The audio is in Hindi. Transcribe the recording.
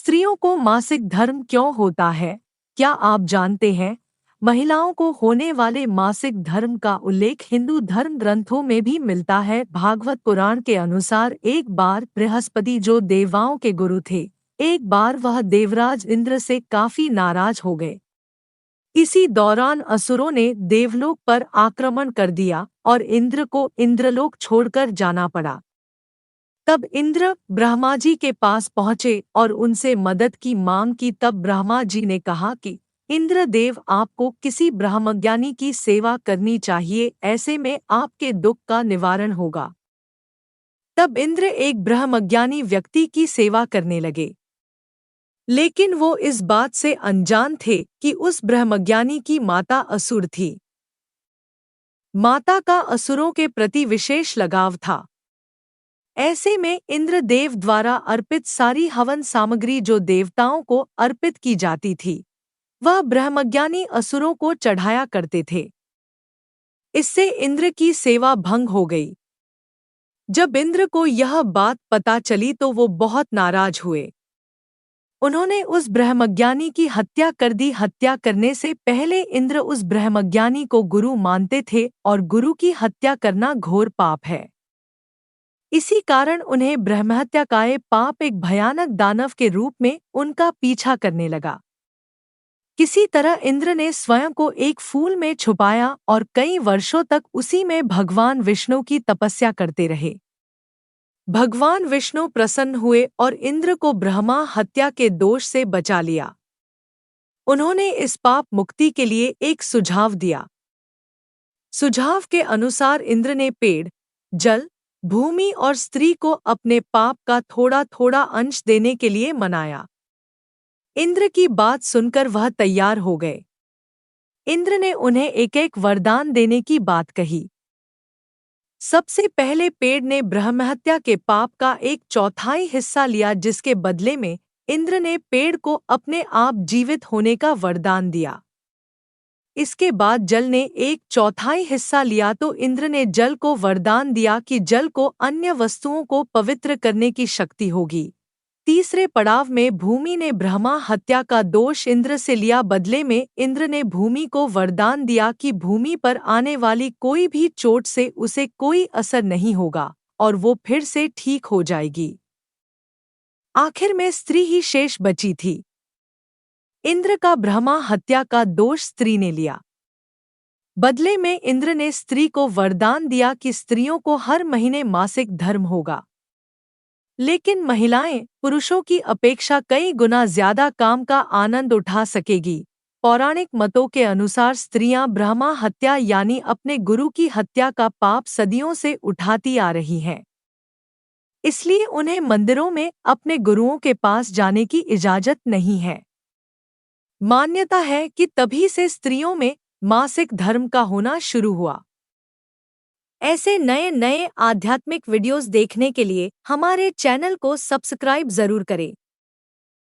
स्त्रियों को मासिक धर्म क्यों होता है? क्या आप जानते हैं? महिलाओं को होने वाले मासिक धर्म का उल्लेख हिंदू धर्म ग्रंथों में भी मिलता है। भागवत पुराण के अनुसार एक बार बृहस्पति जो देवताओं के गुरु थे, एक बार वह देवराज इंद्र से काफी नाराज हो गए। इसी दौरान असुरों ने देवलोक पर आक्रमण कर दिया और इंद्र को इंद्रलोक छोड़कर जाना पड़ा। तब इंद्र ब्रह्मा जी के पास पहुंचे और उनसे मदद की मांग की। तब ब्रह्मा जी ने कहा कि इंद्रदेव, आपको किसी ब्रह्मज्ञानी की सेवा करनी चाहिए, ऐसे में आपके दुख का निवारण होगा। तब इंद्र एक ब्रह्मज्ञानी व्यक्ति की सेवा करने लगे, लेकिन वो इस बात से अनजान थे कि उस ब्रह्मज्ञानी की माता असुर थी। माता का असुरों के प्रति विशेष लगाव था। ऐसे में इंद्रदेव द्वारा अर्पित सारी हवन सामग्री जो देवताओं को अर्पित की जाती थी, वह ब्रह्मज्ञानी असुरों को चढ़ाया करते थे। इससे इंद्र की सेवा भंग हो गई। जब इंद्र को यह बात पता चली तो वो बहुत नाराज हुए। उन्होंने उस ब्रह्मज्ञानी की हत्या कर दी। हत्या करने से पहले इंद्र उस ब्रह्मज्ञानी को गुरु मानते थे और गुरु की हत्या करना घोर पाप है। इसी कारण उन्हें ब्रह्महत्या का ये पाप एक भयानक दानव के रूप में उनका पीछा करने लगा। किसी तरह इंद्र ने स्वयं को एक फूल में छुपाया और कई वर्षों तक उसी में भगवान विष्णु की तपस्या करते रहे। भगवान विष्णु प्रसन्न हुए और इंद्र को ब्रह्मा हत्या के दोष से बचा लिया। उन्होंने इस पाप मुक्ति के लिए एक सुझाव दिया। सुझाव के अनुसार इंद्र ने पेड़, जल, भूमि और स्त्री को अपने पाप का थोड़ा थोड़ा अंश देने के लिए मनाया। इंद्र की बात सुनकर वह तैयार हो गए। इंद्र ने उन्हें एक एक वरदान देने की बात कही। सबसे पहले पेड़ ने ब्रह्महत्या के पाप का 1/4 हिस्सा लिया, जिसके बदले में इंद्र ने पेड़ को अपने आप जीवित होने का वरदान दिया। इसके बाद जल ने 1/4 हिस्सा लिया तो इंद्र ने जल को वरदान दिया कि जल को अन्य वस्तुओं को पवित्र करने की शक्ति होगी। तीसरे पड़ाव में भूमि ने ब्रह्मा हत्या का दोष इंद्र से लिया। बदले में इंद्र ने भूमि को वरदान दिया कि भूमि पर आने वाली कोई भी चोट से उसे कोई असर नहीं होगा और वो फिर से ठीक हो जाएगी। आखिर में स्त्री ही शेष बची थी। इंद्र का ब्रह्मा हत्या का दोष स्त्री ने लिया। बदले में इंद्र ने स्त्री को वरदान दिया कि स्त्रियों को हर महीने मासिक धर्म होगा। लेकिन महिलाएं पुरुषों की अपेक्षा कई गुना ज्यादा काम का आनंद उठा सकेगी। पौराणिक मतों के अनुसार स्त्रियां ब्रह्मा हत्या यानी अपने गुरु की हत्या का पाप सदियों से उठाती आ रही हैं। इसलिए उन्हें मंदिरों में अपने गुरुओं के पास जाने की इजाजत नहीं है। मान्यता है कि तभी से स्त्रियों में मासिक धर्म का होना शुरू हुआ। ऐसे नए नए आध्यात्मिक वीडियोस देखने के लिए हमारे चैनल को सब्सक्राइब जरूर करें।